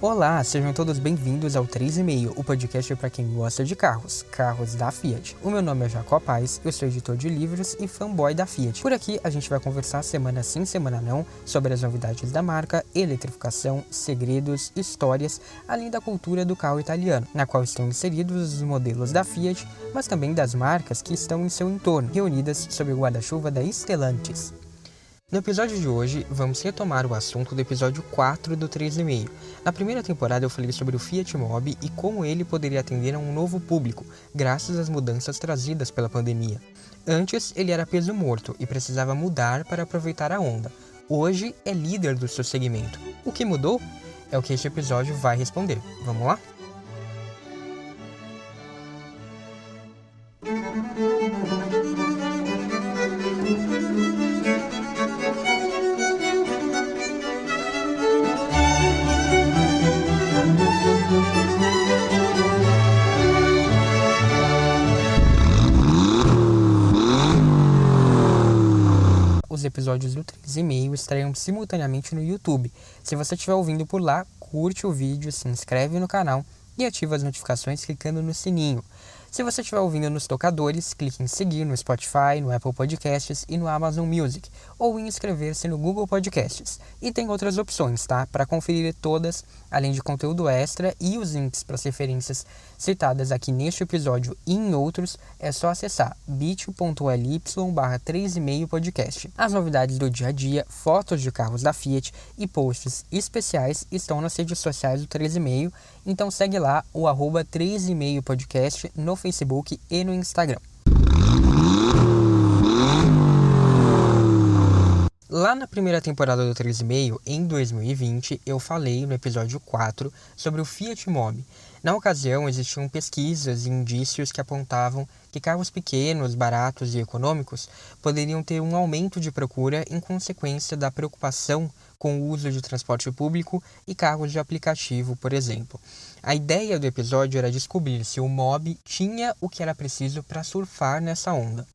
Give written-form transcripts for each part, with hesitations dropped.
Olá, sejam todos bem-vindos ao 3,5, o podcast para quem gosta de carros da Fiat. O meu nome é Jacó Paz, eu sou editor de livros e fanboy da Fiat. Por aqui a gente vai conversar semana sim, semana não, sobre as novidades da marca, eletrificação, segredos, histórias, além da cultura do carro italiano, na qual estão inseridos os modelos da Fiat, mas também das marcas que estão em seu entorno, reunidas sob o guarda-chuva da Stellantis. No episódio de hoje, vamos retomar o assunto do episódio 4 do 3,5. Na primeira temporada eu falei sobre o Fiat Mobi e como ele poderia atender a um novo público, graças às mudanças trazidas pela pandemia. Antes, ele era peso morto e precisava mudar para aproveitar a onda. Hoje, é líder do seu segmento. O que mudou? É o que este episódio vai responder. Vamos lá? Os episódios do 3,5 estreiam simultaneamente no YouTube. Se você estiver ouvindo por lá, curte o vídeo, se inscreve no canal e ativa as notificações clicando no sininho. Se você estiver ouvindo nos tocadores, clique em seguir no Spotify, no Apple Podcasts e no Amazon Music, ou em inscrever-se no Google Podcasts. E tem outras opções, tá? Para conferir todas, além de conteúdo extra e os links para as referências citadas aqui neste episódio e em outros, é só acessar bit.ly/3,5 podcast. As novidades do dia a dia, fotos de carros da Fiat e posts especiais estão nas redes sociais do 3,5, então segue lá o @3,5 podcast no Facebook e no Instagram. Lá na primeira temporada do 3,5, em 2020, eu falei no episódio 4 sobre o Fiat Mobi. Na ocasião, existiam pesquisas e indícios que apontavam que carros pequenos, baratos e econômicos poderiam ter um aumento de procura em consequência da preocupação com o uso de transporte público e carros de aplicativo, por exemplo. A ideia do episódio era descobrir se o Mobi tinha o que era preciso para surfar nessa onda.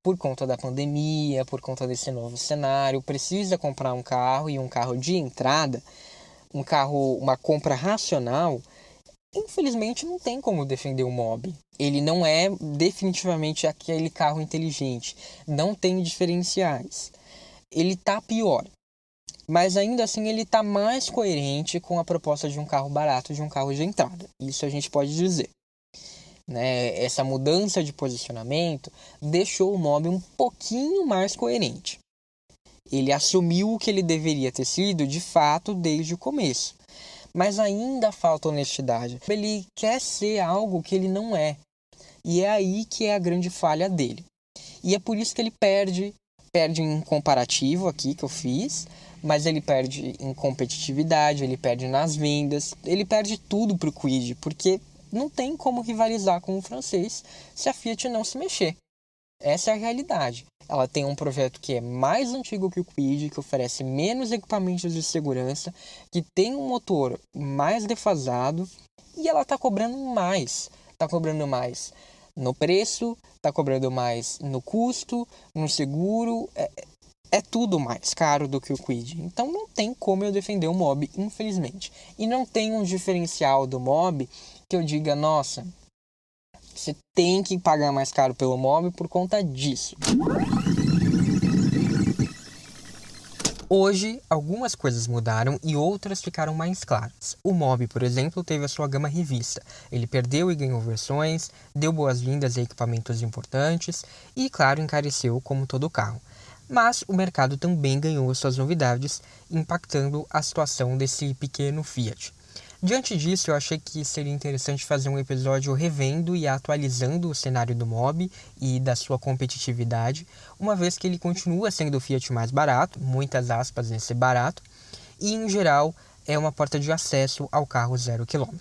Por conta da pandemia, por conta desse novo cenário, precisa comprar um carro e um carro de entrada, uma compra racional. Infelizmente não tem como defender o Mobi. Ele não é definitivamente aquele carro inteligente, não tem diferenciais. Ele tá pior, mas ainda assim ele tá mais coerente com a proposta de um carro barato, de um carro de entrada. Isso a gente pode dizer. Essa mudança de posicionamento deixou o Mobi um pouquinho mais coerente. Ele assumiu o que ele deveria ter sido de fato desde o começo. Mas ainda falta honestidade. Ele quer ser algo que ele não é. E é aí que é a grande falha dele. E é por isso que ele perde em comparativo aqui que eu fiz, mas ele perde em competitividade, ele perde nas vendas, ele perde tudo para o Kwid, porque não tem como rivalizar com o francês se a Fiat não se mexer. Essa é a realidade. Ela tem um projeto que é mais antigo que o Kwid, que oferece menos equipamentos de segurança, que tem um motor mais defasado e ela está cobrando mais. Está cobrando mais no preço, está cobrando mais no custo, no seguro. É tudo mais caro do que o Kwid. Então não tem como eu defender o Mobi, infelizmente. E não tem um diferencial do Mobi que eu diga, nossa, você tem que pagar mais caro pelo Mobi por conta disso. Hoje, algumas coisas mudaram e outras ficaram mais claras. O Mobi, por exemplo, teve a sua gama revista. Ele perdeu e ganhou versões, deu boas-vindas a equipamentos importantes e, claro, encareceu como todo carro. Mas o mercado também ganhou suas novidades, impactando a situação desse pequeno Fiat. Diante disso, eu achei que seria interessante fazer um episódio revendo e atualizando o cenário do Mobi e da sua competitividade, uma vez que ele continua sendo o Fiat mais barato, muitas aspas nesse barato, e em geral é uma porta de acesso ao carro 0 km.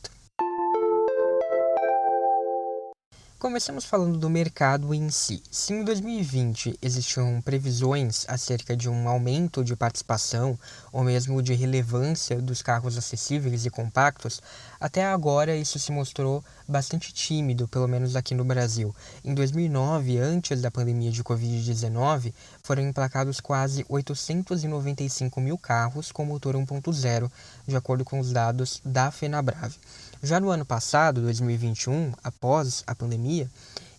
Começamos falando do mercado em si. Se em 2020 existiam previsões acerca de um aumento de participação ou mesmo de relevância dos carros acessíveis e compactos, até agora isso se mostrou bastante tímido, pelo menos aqui no Brasil. Em 2009, antes da pandemia de Covid-19, foram emplacados quase 895 mil carros com motor 1.0, de acordo com os dados da Fenabrave. Já no ano passado, 2021, após a pandemia,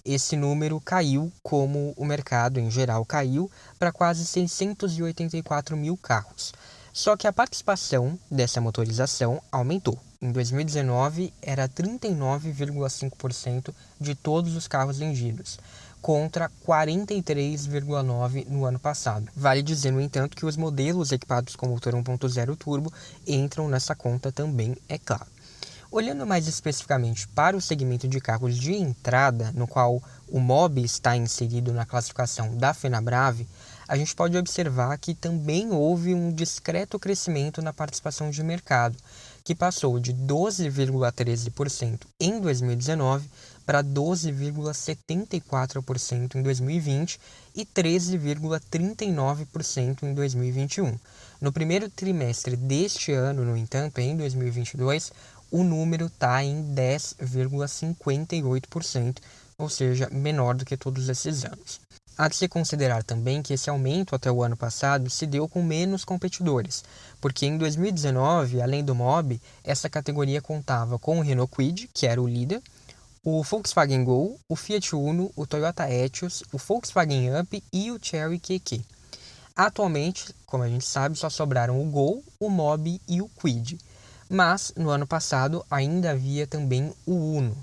esse número caiu, como o mercado em geral caiu, para quase 684 mil carros. Só que a participação dessa motorização aumentou. Em 2019, era 39,5% de todos os carros vendidos, contra 43,9% no ano passado. Vale dizer, no entanto, que os modelos equipados com motor 1.0 turbo entram nessa conta também, é claro. Olhando mais especificamente para o segmento de carros de entrada, no qual o Mobi está inserido na classificação da Fenabrave, a gente pode observar que também houve um discreto crescimento na participação de mercado, que passou de 12,13% em 2019 para 12,74% em 2020 e 13,39% em 2021. No primeiro trimestre deste ano, no entanto, em 2022, o número está em 10,58%, ou seja, menor do que todos esses anos. Há de se considerar também que esse aumento até o ano passado se deu com menos competidores, porque em 2019, além do Mobi, essa categoria contava com o Renault Kwid, que era o líder, o Volkswagen Gol, o Fiat Uno, o Toyota Etios, o Volkswagen Up e o Chery QQ. Atualmente, como a gente sabe, só sobraram o Gol, o Mobi e o Kwid. Mas, no ano passado, ainda havia também o Uno.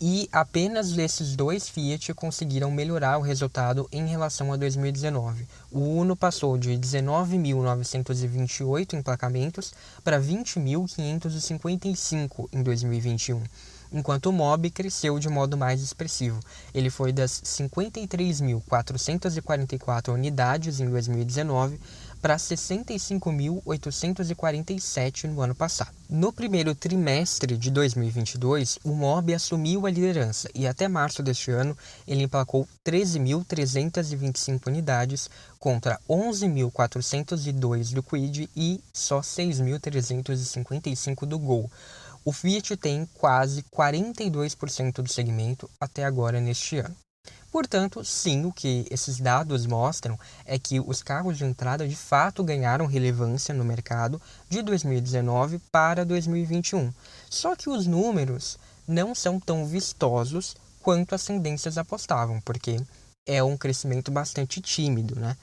E apenas esses dois Fiat conseguiram melhorar o resultado em relação a 2019. O Uno passou de 19.928 emplacamentos para 20.555 em 2021, enquanto o Mobi cresceu de modo mais expressivo. Ele foi das 53.444 unidades em 2019 para 65.847 no ano passado. No primeiro trimestre de 2022, o Mobi assumiu a liderança e até março deste ano ele emplacou 13.325 unidades contra 11.402 do Kwid e só 6.355 do Gol. O Fiat tem quase 42% do segmento até agora neste ano. Portanto, sim, o que esses dados mostram é que os carros de entrada de fato ganharam relevância no mercado de 2019 para 2021. Só que os números não são tão vistosos quanto as tendências apostavam, porque é um crescimento bastante tímido, né?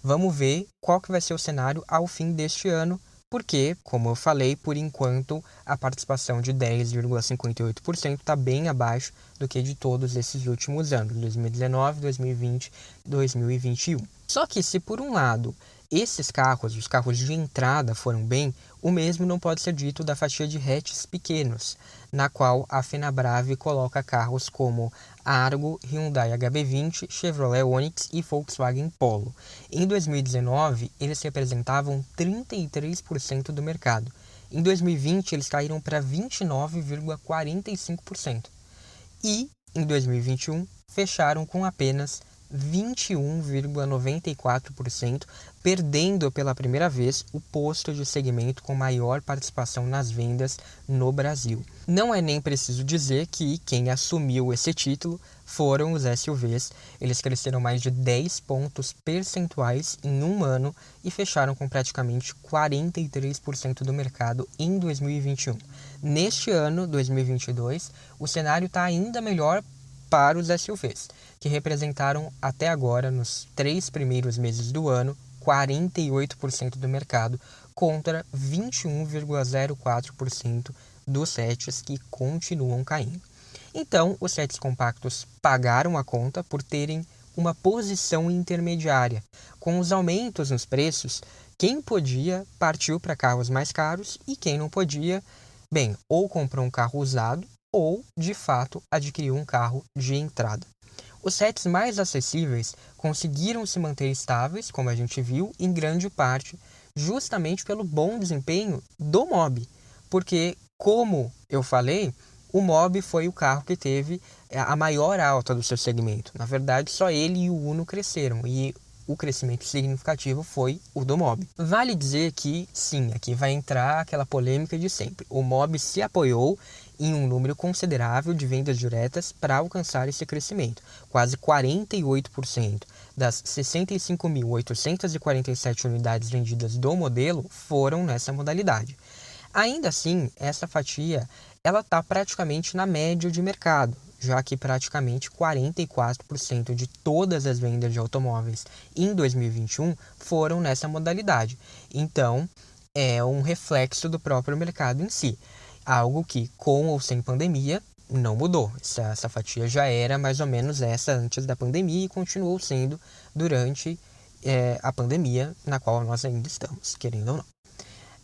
Vamos ver qual que vai ser o cenário ao fim deste ano, porque, como eu falei, por enquanto a participação de 10,58% está bem abaixo do que de todos esses últimos anos, 2019, 2020 e 2021. Só que se por um lado esses carros, os carros de entrada, foram bem, o mesmo não pode ser dito da fatia de hatches pequenos, na qual a Fenabrave coloca carros como Argo, Hyundai HB20, Chevrolet Onix e Volkswagen Polo. Em 2019, eles representavam 33% do mercado. Em 2020, eles caíram para 29,45%. E, em 2021, fecharam com apenas 21,94%, perdendo pela primeira vez o posto de segmento com maior participação nas vendas no Brasil. Não é nem preciso dizer que quem assumiu esse título foram os SUVs. Eles cresceram mais de 10 pontos percentuais em um ano e fecharam com praticamente 43% do mercado em 2021. Neste ano, 2022, o cenário está ainda melhor para os SUVs, que representaram até agora, nos 3 primeiros meses do ano, 48% do mercado, contra 21,04% dos hatches que continuam caindo. Então, os hatches compactos pagaram a conta por terem uma posição intermediária. Com os aumentos nos preços, quem podia partiu para carros mais caros e quem não podia, bem, ou comprou um carro usado ou, de fato, adquiriu um carro de entrada. Os hatches mais acessíveis conseguiram se manter estáveis, como a gente viu, em grande parte, justamente pelo bom desempenho do Mobi. Porque, como eu falei, o Mobi foi o carro que teve a maior alta do seu segmento. Na verdade, só ele e o Uno cresceram, e o crescimento significativo foi o do Mobi. Vale dizer que, sim, aqui vai entrar aquela polêmica de sempre. O Mobi se apoiou em um número considerável de vendas diretas para alcançar esse crescimento. Quase 48% das 65.847 unidades vendidas do modelo foram nessa modalidade. Ainda assim, essa fatia ela está praticamente na média de mercado, já que praticamente 44% de todas as vendas de automóveis em 2021 foram nessa modalidade. Então, é um reflexo do próprio mercado em si, algo que, com ou sem pandemia, não mudou. Essa fatia já era mais ou menos essa antes da pandemia e continuou sendo durante a pandemia, na qual nós ainda estamos, querendo ou não.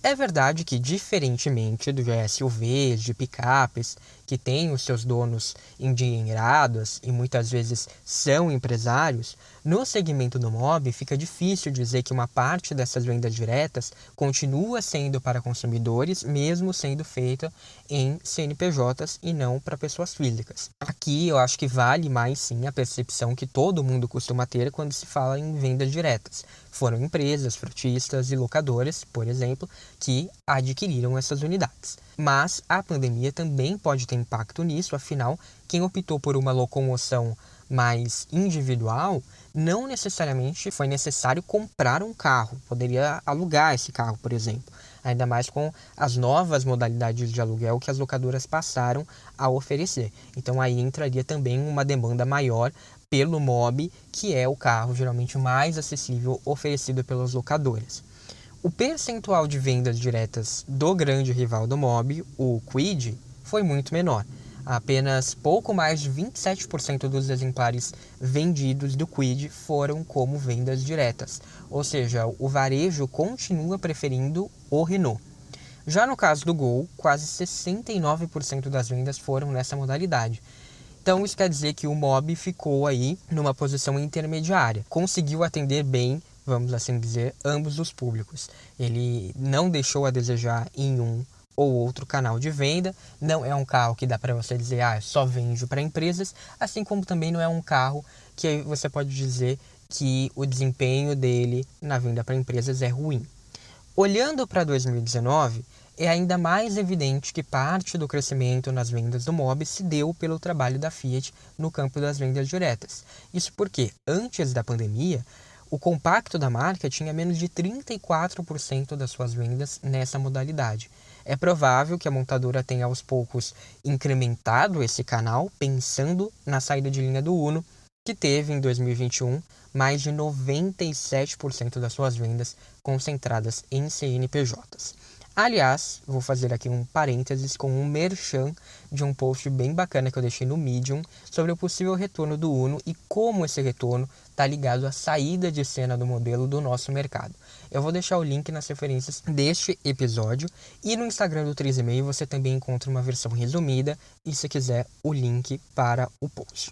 É verdade que, diferentemente de SUVs, de picapes, que têm os seus donos endinheirados e muitas vezes são empresários, no segmento do Mobi fica difícil dizer que uma parte dessas vendas diretas continua sendo para consumidores, mesmo sendo feita em CNPJs e não para pessoas físicas. Aqui eu acho que vale mais sim a percepção que todo mundo costuma ter quando se fala em vendas diretas. Foram empresas, frotistas e locadoras, por exemplo, que adquiriram essas unidades. Mas a pandemia também pode ter impacto nisso, afinal, quem optou por uma locomoção mais individual, não necessariamente foi necessário comprar um carro, poderia alugar esse carro, por exemplo. Ainda mais com as novas modalidades de aluguel que as locadoras passaram a oferecer. Então aí entraria também uma demanda maior pelo Mobi, que é o carro geralmente mais acessível oferecido pelas locadoras. O percentual de vendas diretas do grande rival do Mobi, o Kwid, foi muito menor. Apenas pouco mais de 27% dos exemplares vendidos do Kwid foram como vendas diretas, ou seja, o varejo continua preferindo o Renault. Já no caso do Gol, quase 69% das vendas foram nessa modalidade. Então isso quer dizer que o Mobi ficou aí numa posição intermediária, conseguiu atender bem, vamos assim dizer, ambos os públicos. Ele não deixou a desejar em um ou outro canal de venda, não é um carro que dá para você dizer, só vende para empresas, assim como também não é um carro que você pode dizer que o desempenho dele na venda para empresas é ruim. Olhando para 2019, é ainda mais evidente que parte do crescimento nas vendas do Mobi se deu pelo trabalho da Fiat no campo das vendas diretas. Isso porque, antes da pandemia, o compacto da marca tinha menos de 34% das suas vendas nessa modalidade. É provável que a montadora tenha aos poucos incrementado esse canal, pensando na saída de linha do Uno, que teve em 2021 mais de 97% das suas vendas concentradas em CNPJs. Aliás, vou fazer aqui um parênteses com um merchan de um post bem bacana que eu deixei no Medium sobre o possível retorno do Uno e como esse retorno está ligado à saída de cena do modelo do nosso mercado. Eu vou deixar o link nas referências deste episódio e no Instagram do 3,5 você também encontra uma versão resumida e, se quiser, o link para o post.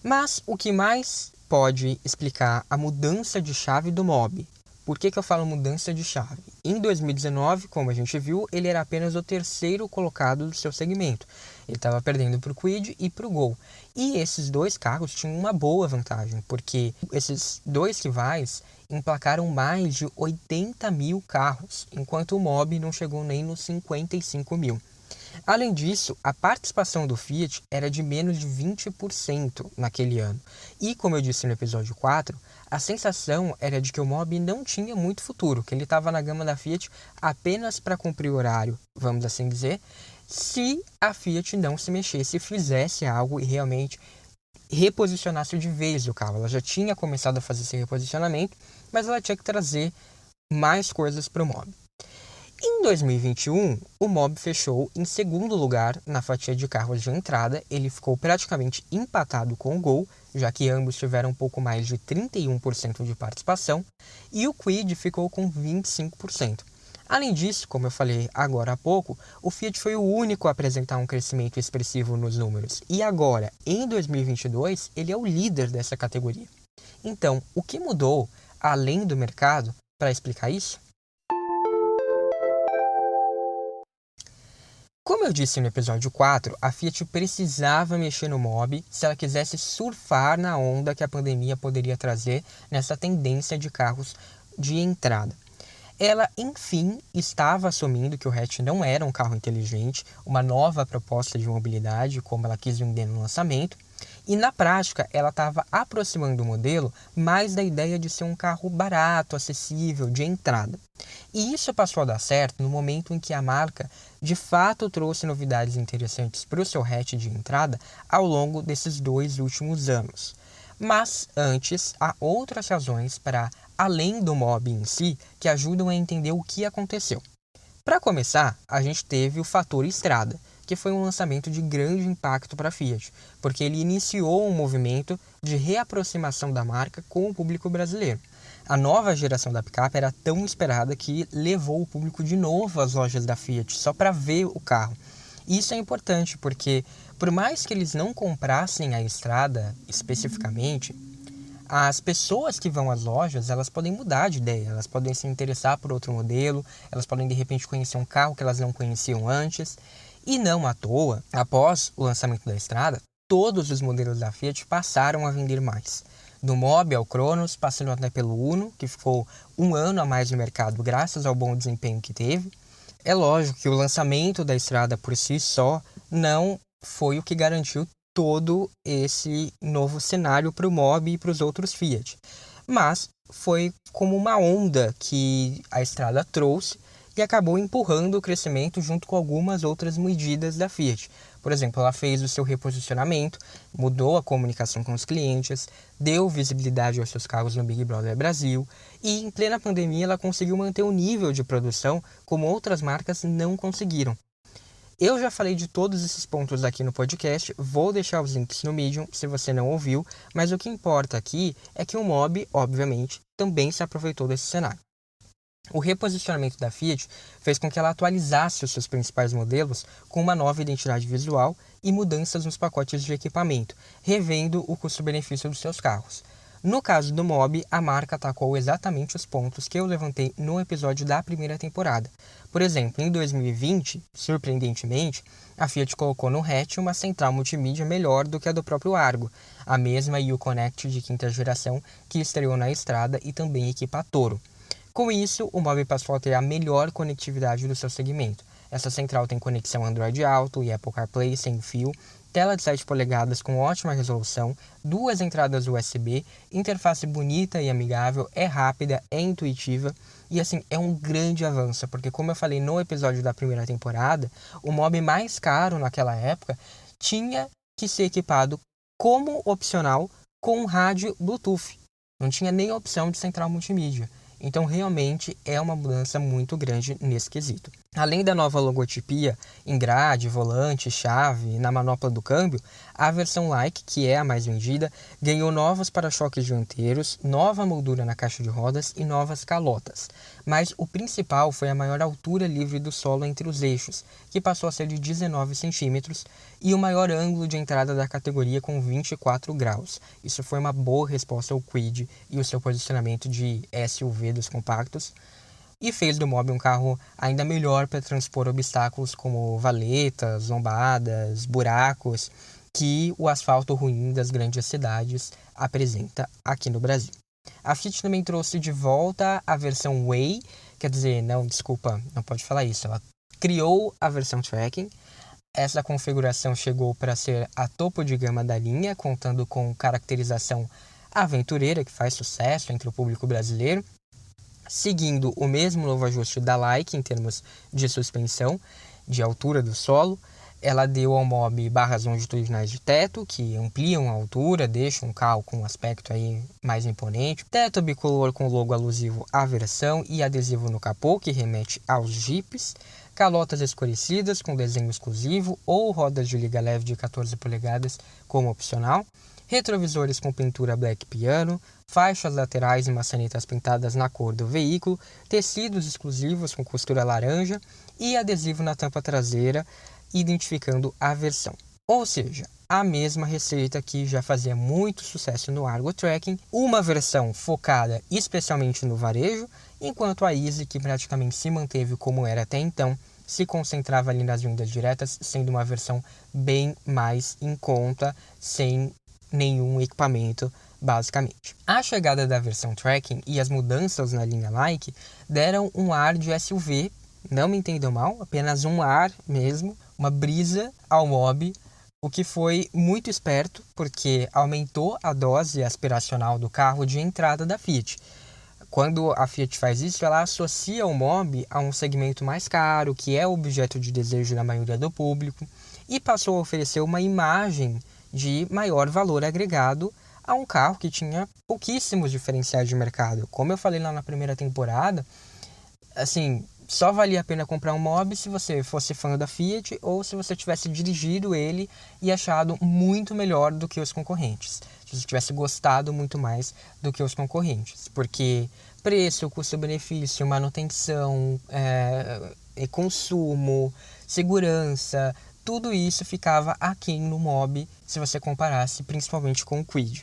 Mas o que mais pode explicar a mudança de chave do Mobi? Por que eu falo mudança de chave? Em 2019, como a gente viu, ele era apenas o terceiro colocado do seu segmento. Ele estava perdendo para o Kwid e para o Gol. E esses dois carros tinham uma boa vantagem, porque esses dois rivais emplacaram mais de 80 mil carros, enquanto o Mobi não chegou nem nos 55 mil. Além disso, a participação do Fiat era de menos de 20% naquele ano. E, como eu disse no episódio 4, a sensação era de que o Mobi não tinha muito futuro, que ele estava na gama da Fiat apenas para cumprir o horário, vamos assim dizer, se a Fiat não se mexesse e fizesse algo e realmente reposicionasse de vez o carro. Ela já tinha começado a fazer esse reposicionamento, mas ela tinha que trazer mais coisas para o Mobi. Em 2021, o Mobi fechou em segundo lugar na fatia de carros de entrada. Ele ficou praticamente empatado com o Gol, já que ambos tiveram um pouco mais de 31% de participação, e o Kwid ficou com 25%. Além disso, como eu falei agora há pouco, o Fiat foi o único a apresentar um crescimento expressivo nos números. E agora, em 2022, ele é o líder dessa categoria. Então, o que mudou, além do mercado, para explicar isso? Como eu disse no episódio 4, a Fiat precisava mexer no Mobi se ela quisesse surfar na onda que a pandemia poderia trazer nessa tendência de carros de entrada. Ela, enfim, estava assumindo que o hatch não era um carro inteligente, uma nova proposta de mobilidade, como ela quis vender no lançamento, e na prática ela estava aproximando o modelo mais da ideia de ser um carro barato, acessível, de entrada. E isso passou a dar certo no momento em que a marca de fato trouxe novidades interessantes para o seu hatch de entrada ao longo desses 2 últimos anos. Mas antes, há outras razões para, além do Mobi em si, que ajudam a entender o que aconteceu. Para começar, a gente teve o fator estrada, que foi um lançamento de grande impacto para a Fiat, porque ele iniciou um movimento de reaproximação da marca com o público brasileiro. A nova geração da picape era tão esperada que levou o público de novo às lojas da Fiat só para ver o carro. E isso é importante porque, por mais que eles não comprassem a estrada especificamente, as pessoas que vão às lojas, elas podem mudar de ideia, elas podem se interessar por outro modelo, elas podem de repente conhecer um carro que elas não conheciam antes. E não à toa, após o lançamento da estrada, todos os modelos da Fiat passaram a vender mais. Do Mobi ao Cronos, passando até pelo Uno, que ficou 1 ano a mais no mercado graças ao bom desempenho que teve. É lógico que o lançamento da estrada por si só não foi o que garantiu todo esse novo cenário para o Mobi e para os outros Fiat. Mas foi como uma onda que a estrada trouxe e acabou empurrando o crescimento junto com algumas outras medidas da Fiat. Por exemplo, ela fez o seu reposicionamento, mudou a comunicação com os clientes, deu visibilidade aos seus carros no Big Brother Brasil e, em plena pandemia, ela conseguiu manter o nível de produção como outras marcas não conseguiram. Eu já falei de todos esses pontos aqui no podcast, vou deixar os links no Medium se você não ouviu, mas o que importa aqui é que o Mobi, obviamente, também se aproveitou desse cenário. O reposicionamento da Fiat fez com que ela atualizasse os seus principais modelos com uma nova identidade visual e mudanças nos pacotes de equipamento, revendo o custo-benefício dos seus carros. No caso do Mobi, a marca atacou exatamente os pontos que eu levantei no episódio da primeira temporada. Por exemplo, em 2020, surpreendentemente, a Fiat colocou no hatch uma central multimídia melhor do que a do próprio Argo, a mesma U-Connect de quinta geração que estreou na estrada e também equipa a Toro. Com isso, o Mobi passou a ter a melhor conectividade do seu segmento. Essa central tem conexão Android Auto e Apple CarPlay sem fio, tela de 7 polegadas com ótima resolução, 2 entradas USB, interface bonita e amigável, é rápida, é intuitiva e assim, é um grande avanço, porque como eu falei no episódio da primeira temporada, o Mobi mais caro naquela época tinha que ser equipado como opcional com um rádio Bluetooth. Não tinha nem a opção de central multimídia. Então, realmente é uma mudança muito grande nesse quesito. Além da nova logotipia em grade, volante, chave, na manopla do câmbio, a versão Like, que é a mais vendida, ganhou novos para-choques dianteiros, nova moldura na caixa de rodas e novas calotas. Mas o principal foi a maior altura livre do solo entre os eixos, que passou a ser de 19 centímetros, e o maior ângulo de entrada da categoria com 24 graus. Isso foi uma boa resposta ao Kwid e o seu posicionamento de SUV dos compactos, e fez do Mobi um carro ainda melhor para transpor obstáculos como valetas, lombadas, buracos, que o asfalto ruim das grandes cidades apresenta aqui no Brasil. A Fiat também trouxe de volta a versão Way, quer dizer, não pode falar isso, ela criou a versão Tracking. Essa configuração chegou para ser a topo de gama da linha, contando com caracterização aventureira, que faz sucesso entre o público brasileiro, seguindo o mesmo novo ajuste da Like em termos de suspensão, de altura do solo. Ela deu ao Mobi barras longitudinais de teto, que ampliam a altura, deixam um carro com um aspecto aí mais imponente. Teto bicolor com logo alusivo à versão e adesivo no capô, que remete aos Jeeps. Calotas escurecidas com desenho exclusivo ou rodas de liga leve de 14 polegadas como opcional. Retrovisores com pintura black piano, faixas laterais e maçanetas pintadas na cor do veículo, tecidos exclusivos com costura laranja e adesivo na tampa traseira, identificando a versão. Ou seja, a mesma receita que já fazia muito sucesso no Argo Tracking, uma versão focada especialmente no varejo, enquanto a Easy, que praticamente se manteve como era até então, se concentrava ali nas vendas diretas, sendo uma versão bem mais em conta, sem nenhum equipamento, basicamente. A chegada da versão Tracking e as mudanças na linha Like deram um ar de SUV, não me entendam mal, apenas um ar mesmo, uma brisa ao Mobi, o que foi muito esperto, porque aumentou a dose aspiracional do carro de entrada da Fiat. Quando a Fiat faz isso, ela associa o Mobi a um segmento mais caro, que é objeto de desejo da maioria do público, e passou a oferecer uma imagem de maior valor agregado a um carro que tinha pouquíssimos diferenciais de mercado. Como eu falei lá na primeira temporada, assim, só valia a pena comprar um Mobi se você fosse fã da Fiat ou se você tivesse dirigido ele e achado muito melhor do que os concorrentes. Se você tivesse gostado muito mais do que os concorrentes. Porque preço, custo-benefício, manutenção, consumo, segurança, tudo isso ficava aquém no Mobi se você comparasse principalmente com o Kwid.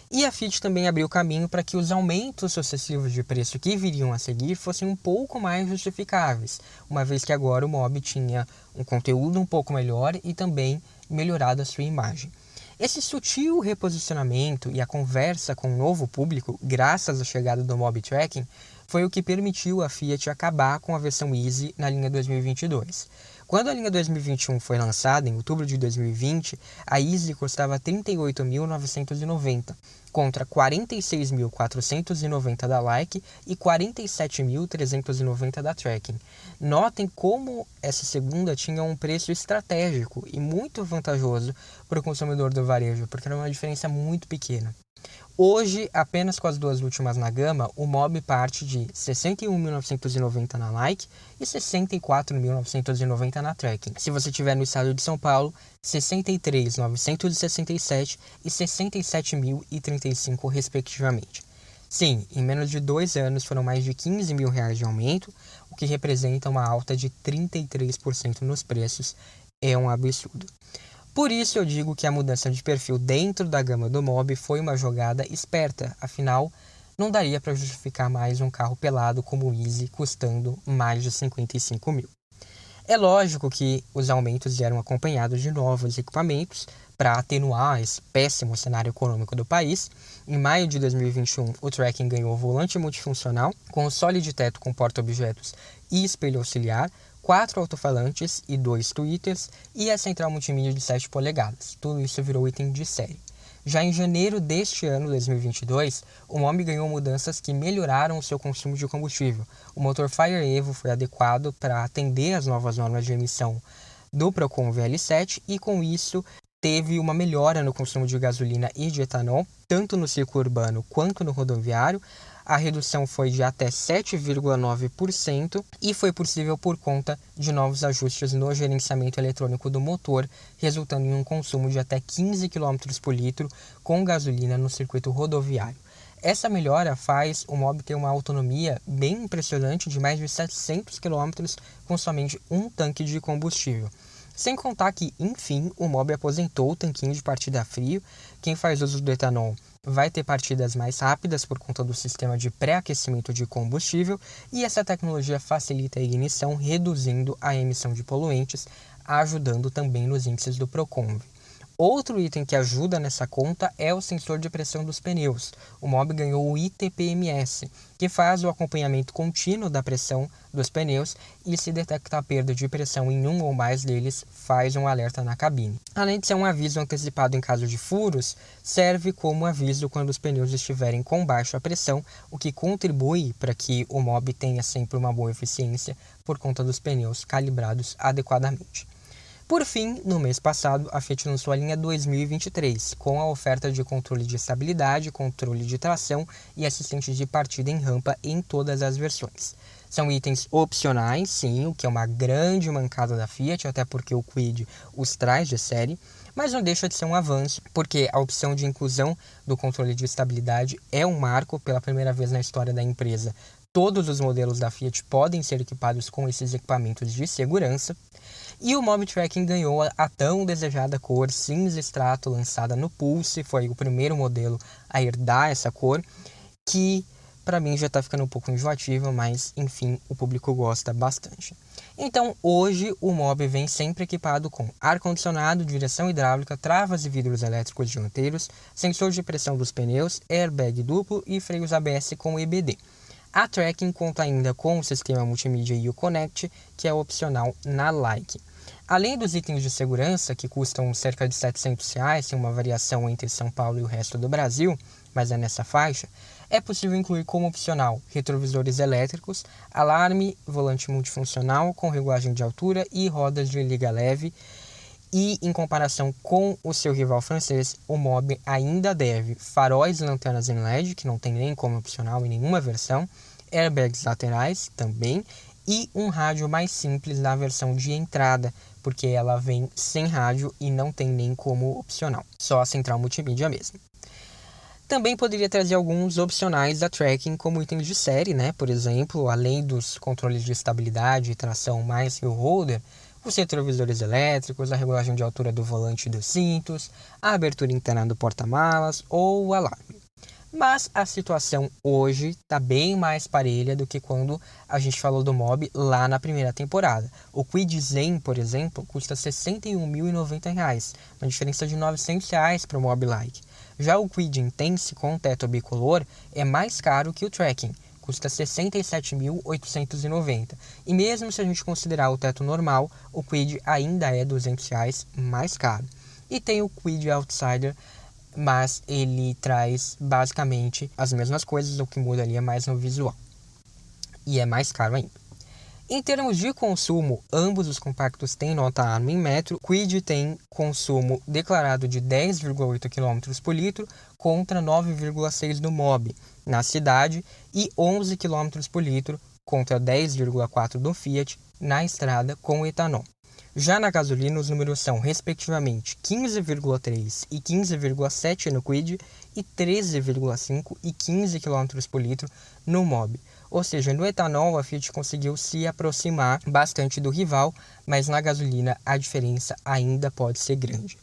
E a Fiat também abriu caminho para que os aumentos sucessivos de preço que viriam a seguir fossem um pouco mais justificáveis, uma vez que agora o Mobi tinha um conteúdo um pouco melhor e também melhorado a sua imagem. Esse sutil reposicionamento e a conversa com o novo público, graças à chegada do Mobi Tracking, foi o que permitiu a Fiat acabar com a versão Easy na linha 2022. Quando a linha 2021 foi lançada, em outubro de 2020, a Easy custava R$ 38.990, contra R$ 46.490 da Like e R$ 47.390 da Tracking. Notem como essa segunda tinha um preço estratégico e muito vantajoso para o consumidor do varejo, porque era uma diferença muito pequena. Hoje, apenas com as duas últimas na gama, o Mobi parte de R$ 61.990 na Like e R$ 64.990 na Tracking. Se você estiver no estado de São Paulo, R$ 63.967 e R$ 67.035 respectivamente. Sim, em menos de 2 anos foram mais de R$ 15 mil de aumento, o que representa uma alta de 33% nos preços. É um absurdo. Por isso eu digo que a mudança de perfil dentro da gama do Mobi foi uma jogada esperta, afinal, não daria para justificar mais um carro pelado como o Easy custando mais de 55 mil. É lógico que os aumentos vieram acompanhados de novos equipamentos para atenuar esse péssimo cenário econômico do país. Em maio de 2021, o Tracking ganhou volante multifuncional com solid teto com porta-objetos e espelho auxiliar, 4 alto-falantes e 2 tweeters e a central multimídia de 7 polegadas. Tudo isso virou item de série. Já em janeiro deste ano, 2022, o Mobi ganhou mudanças que melhoraram o seu consumo de combustível. O motor Fire Evo foi adequado para atender às novas normas de emissão do Procon VL7 e, com isso, teve uma melhora no consumo de gasolina e de etanol, tanto no ciclo urbano quanto no rodoviário. A redução foi de até 7,9% e foi possível por conta de novos ajustes no gerenciamento eletrônico do motor, resultando em um consumo de até 15 km por litro com gasolina no circuito rodoviário. Essa melhora faz o Mobi ter uma autonomia bem impressionante de mais de 700 km com somente um tanque de combustível. Sem contar que, enfim, o Mobi aposentou o tanquinho de partida frio. Quem faz uso do etanol vai ter partidas mais rápidas por conta do sistema de pré-aquecimento de combustível e essa tecnologia facilita a ignição, reduzindo a emissão de poluentes, ajudando também nos índices do Proconv. Outro item que ajuda nessa conta é o sensor de pressão dos pneus. O Mobi ganhou o ITPMS, que faz o acompanhamento contínuo da pressão dos pneus e, se detectar perda de pressão em um ou mais deles, faz um alerta na cabine. Além de ser um aviso antecipado em caso de furos, serve como aviso quando os pneus estiverem com baixa pressão, o que contribui para que o Mobi tenha sempre uma boa eficiência por conta dos pneus calibrados adequadamente. Por fim, no mês passado, a Fiat lançou a linha 2023, com a oferta de controle de estabilidade, controle de tração e assistente de partida em rampa em todas as versões. São itens opcionais, sim, o que é uma grande mancada da Fiat, até porque o Kwid os traz de série, mas não deixa de ser um avanço, porque a opção de inclusão do controle de estabilidade é um marco pela primeira vez na história da empresa. Todos os modelos da Fiat podem ser equipados com esses equipamentos de segurança. E o Mobi Tracking ganhou a tão desejada cor cinza extrato lançada no Pulse, foi o primeiro modelo a herdar essa cor, que para mim já está ficando um pouco enjoativa, mas enfim, o público gosta bastante. Então, hoje o Mobi vem sempre equipado com ar-condicionado, direção hidráulica, travas e vidros elétricos dianteiros, sensor de pressão dos pneus, airbag duplo e freios ABS com EBD. A Tracking conta ainda com o sistema multimídia Uconnect, que é opcional na Like. Além dos itens de segurança, que custam cerca de R$ 700, tem uma variação entre São Paulo e o resto do Brasil, mas é nessa faixa, é possível incluir como opcional retrovisores elétricos, alarme, volante multifuncional com regulagem de altura e rodas de liga leve. E, em comparação com o seu rival francês, o Mobi ainda deve faróis e lanternas em LED, que não tem nem como opcional em nenhuma versão, airbags laterais também, e um rádio mais simples na versão de entrada, porque ela vem sem rádio e não tem nem como opcional, só a central multimídia mesmo. Também poderia trazer alguns opcionais da Tracking como itens de série, né? Por exemplo, além dos controles de estabilidade e tração mais wheel holder, os retrovisores elétricos, a regulagem de altura do volante e dos cintos, a abertura interna do porta-malas ou o alarme. Mas a situação hoje está bem mais parelha do que quando a gente falou do Mobi lá na primeira temporada. O Kwid Zen, por exemplo, custa R$ 61.090, uma diferença de R$ 900 para o Mobi Like. Já o Kwid Intense com teto bicolor é mais caro que o Tracking, custa R$ 67.890. E mesmo se a gente considerar o teto normal, o Kwid ainda é R$ 200 mais caro. E tem o Kwid Outsider, mas ele traz basicamente as mesmas coisas, o que muda ali é mais no visual. E é mais caro ainda. Em termos de consumo, ambos os compactos têm nota ARMA em metro. O Kwid tem consumo declarado de 10,8 km por litro contra 9,6 do Mobi na cidade e 11 km por litro contra 10,4 do Fiat na estrada com etanol. Já na gasolina, os números são, respectivamente, 15,3 e 15,7 no Kwid e 13,5 e 15 km por litro no Mobi. Ou seja, no etanol a Fiat conseguiu se aproximar bastante do rival, mas na gasolina a diferença ainda pode ser grande.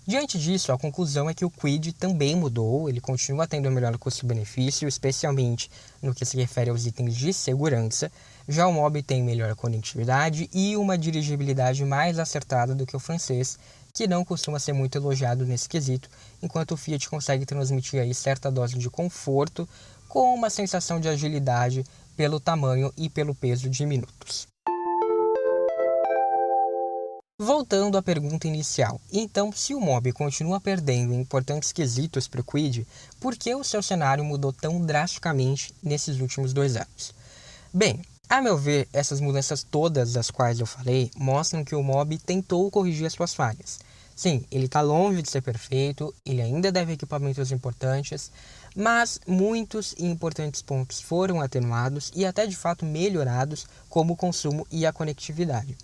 Diante disso, a conclusão é que o Kwid também mudou, ele continua tendo o melhor custo-benefício, especialmente no que se refere aos itens de segurança. Já o Mobi tem melhor conectividade e uma dirigibilidade mais acertada do que o francês, que não costuma ser muito elogiado nesse quesito, enquanto o Fiat consegue transmitir aí certa dose de conforto com uma sensação de agilidade pelo tamanho e pelo peso diminutos. Voltando à pergunta inicial, então se o Mobi continua perdendo em importantes quesitos para o Kwid, por que o seu cenário mudou tão drasticamente nesses últimos 2 anos? Bem, a meu ver, essas mudanças todas das quais eu falei mostram que o Mobi tentou corrigir as suas falhas. Sim, ele está longe de ser perfeito, ele ainda deve equipamentos importantes, mas muitos e importantes pontos foram atenuados e até de fato melhorados, como o consumo e a conectividade.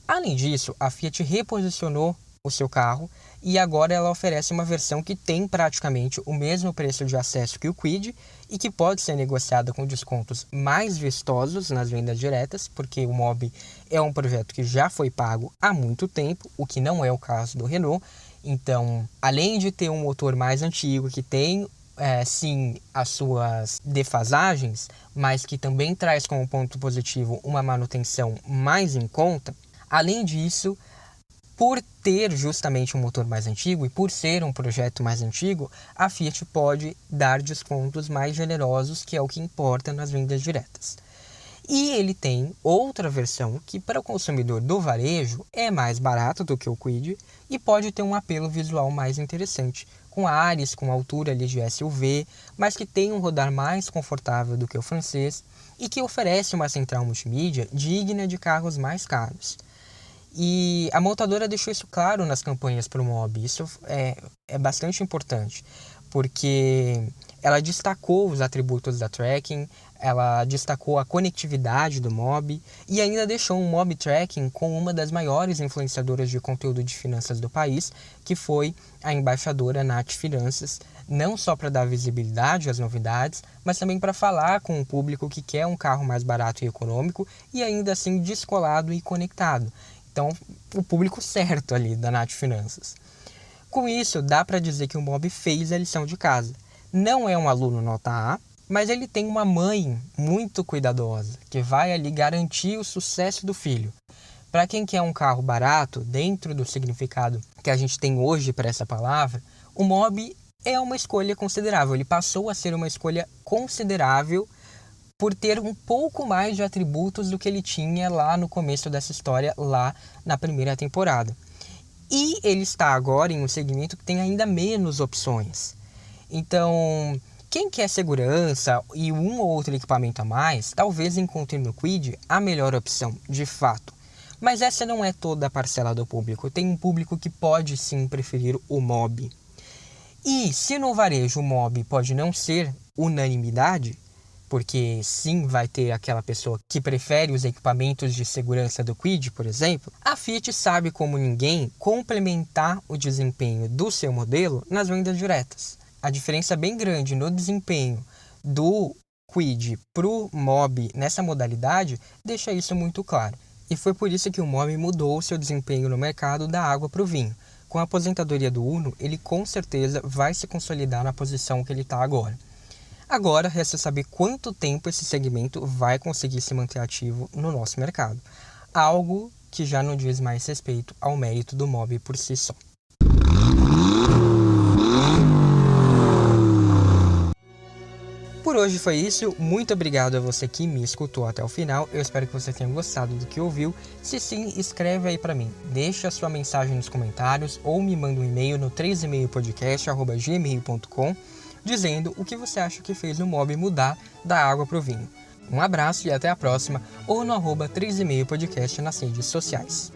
Além disso, a Fiat reposicionou o seu carro e agora ela oferece uma versão que tem praticamente o mesmo preço de acesso que o Kwid e que pode ser negociada com descontos mais vistosos nas vendas diretas, porque o Mobi é um projeto que já foi pago há muito tempo, o que não é o caso do Renault. Então, além de ter um motor mais antigo que tem sim as suas defasagens, mas que também traz como ponto positivo uma manutenção mais em conta, além disso, por ter justamente um motor mais antigo e por ser um projeto mais antigo, a Fiat pode dar descontos mais generosos, que é o que importa nas vendas diretas. E ele tem outra versão que para o consumidor do varejo é mais barata do que o Kwid e pode ter um apelo visual mais interessante, com ares, com altura ali de SUV, mas que tem um rodar mais confortável do que o francês e que oferece uma central multimídia digna de carros mais caros. E a montadora deixou isso claro nas campanhas para o Mobi. Isso é bastante importante, porque ela destacou os atributos da Tracking, ela destacou a conectividade do Mobi e ainda deixou um Mobi Tracking com uma das maiores influenciadoras de conteúdo de finanças do país, que foi a embaixadora Nath Finanças, não só para dar visibilidade às novidades, mas também para falar com o público que quer um carro mais barato e econômico e ainda assim descolado e conectado. Então, o público certo ali da Nath Finanças. Com isso, dá para dizer que o Mobi fez a lição de casa. Não é um aluno nota A, mas ele tem uma mãe muito cuidadosa, que vai ali garantir o sucesso do filho. Para quem quer um carro barato, dentro do significado que a gente tem hoje para essa palavra, o Mobi é uma escolha considerável. Ele passou a ser uma escolha considerável por ter um pouco mais de atributos do que ele tinha lá no começo dessa história, lá na primeira temporada. E ele está agora em um segmento que tem ainda menos opções. Então, quem quer segurança e um ou outro equipamento a mais, talvez encontre no Kwid a melhor opção, de fato. Mas essa não é toda a parcela do público. Tem um público que pode sim preferir o Mobi. E se no varejo o Mobi pode não ser unanimidade, porque sim vai ter aquela pessoa que prefere os equipamentos de segurança do Kwid, por exemplo, a Fiat sabe como ninguém complementar o desempenho do seu modelo nas vendas diretas. A diferença bem grande no desempenho do Kwid para o Mobi nessa modalidade deixa isso muito claro. E foi por isso que o Mobi mudou seu desempenho no mercado da água para o vinho. Com a aposentadoria do Uno, ele com certeza vai se consolidar na posição que ele está agora. Agora, resta saber quanto tempo esse segmento vai conseguir se manter ativo no nosso mercado. Algo que já não diz mais respeito ao mérito do Mobi por si só. Por hoje foi isso, muito obrigado a você que me escutou até o final, eu espero que você tenha gostado do que ouviu. Se sim, escreve aí pra mim, deixa a sua mensagem nos comentários ou me manda um e-mail no 3emailpodcast@gmail.com dizendo o que você acha que fez o Mobi mudar da água pro vinho. Um abraço e até a próxima, ou no @3emailpodcast nas redes sociais.